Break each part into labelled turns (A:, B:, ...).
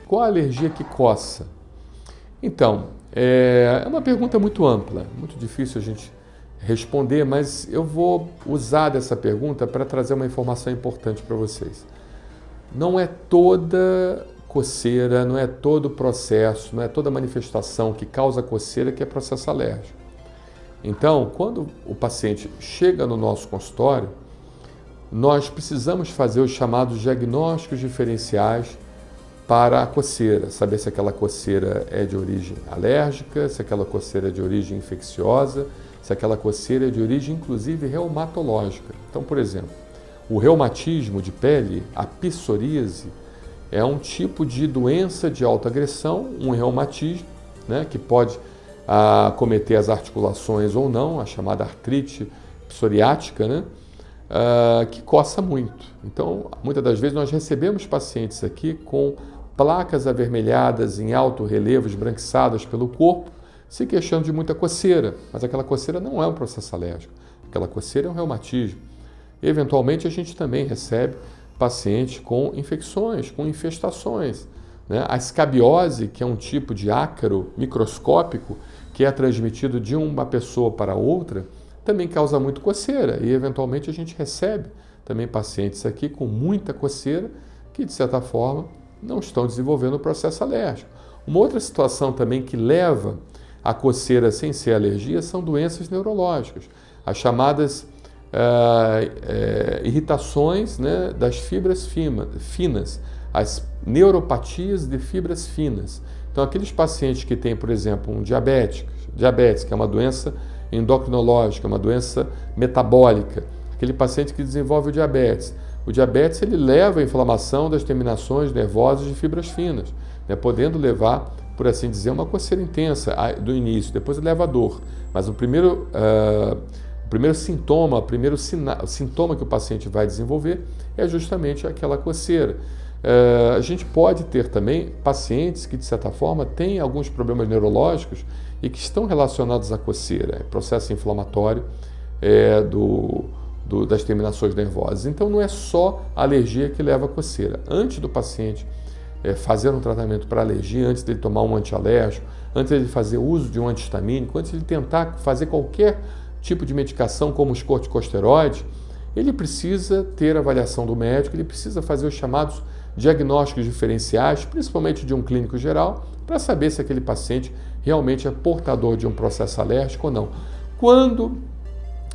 A: qual a alergia que coça? Então, é uma pergunta muito ampla, muito difícil a gente responder, mas eu vou usar dessa pergunta para trazer uma informação importante para vocês. Não é toda coceira, não é todo processo, não é toda manifestação que causa coceira que é processo alérgico. Então, quando o paciente chega no nosso consultório, nós precisamos fazer os chamados diagnósticos diferenciais para a coceira, saber se aquela coceira é de origem alérgica, se aquela coceira é de origem infecciosa, se aquela coceira é de origem, inclusive, reumatológica. Então, por exemplo, o reumatismo de pele, a psoríase, é um tipo de doença de autoagressão, um reumatismo, né, que pode acometer as articulações ou não, a chamada artrite psoriática, né, que coça muito. Então, muitas das vezes nós recebemos pacientes aqui com placas avermelhadas em alto relevo, esbranquiçadas pelo corpo, se queixando de muita coceira, mas aquela coceira não é um processo alérgico, aquela coceira é um reumatismo. Eventualmente a gente também recebe pacientes com infecções, com infestações, né? A escabiose, que é um tipo de ácaro microscópico que é transmitido de uma pessoa para outra, também causa muito coceira e eventualmente a gente recebe também pacientes aqui com muita coceira que de certa forma não estão desenvolvendo o processo alérgico. Uma outra situação também que leva a coceira sem ser alergia são doenças neurológicas, as chamadas irritações, né, das fibras finas, as neuropatias de fibras finas. Então, aqueles pacientes que têm, por exemplo, um diabetes, que é uma doença endocrinológica, uma doença metabólica, aquele paciente que desenvolve o diabetes ele leva à inflamação das terminações nervosas de fibras finas, né, podendo levar, por assim dizer, uma coceira intensa do início, depois leva a dor. Mas o primeiro sintoma que o paciente vai desenvolver é justamente aquela coceira. A gente pode ter também pacientes que, de certa forma, têm alguns problemas neurológicos e que estão relacionados à coceira, processo inflamatório das terminações nervosas. Então, não é só a alergia que leva à coceira. Antes do paciente fazer um tratamento para alergia, antes dele tomar um antialérgico, antes dele fazer uso de um antihistamínico, antes de tentar fazer qualquer tipo de medicação como os corticosteroides, ele precisa ter avaliação do médico, ele precisa fazer os chamados diagnósticos diferenciais, principalmente de um clínico geral, para saber se aquele paciente realmente é portador de um processo alérgico ou não. Quando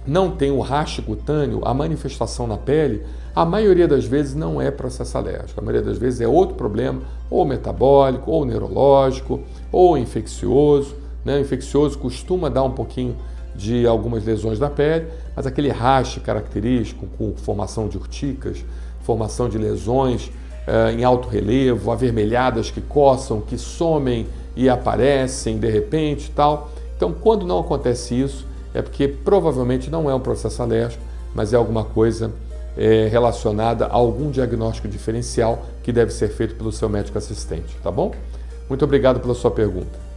A: não tem o rastro cutâneo, a manifestação na pele, a maioria das vezes não é processo alérgico. A maioria das vezes é outro problema, ou metabólico, ou neurológico, ou infeccioso. Né? O infeccioso costuma dar um pouquinho de algumas lesões da pele, mas aquele raste característico com formação de urticas, formação de lesões em alto relevo, avermelhadas que coçam, que somem e aparecem de repente e tal. Então, quando não acontece isso, é porque provavelmente não é um processo alérgico, mas é alguma coisa relacionada a algum diagnóstico diferencial que deve ser feito pelo seu médico assistente, tá bom? Muito obrigado pela sua pergunta.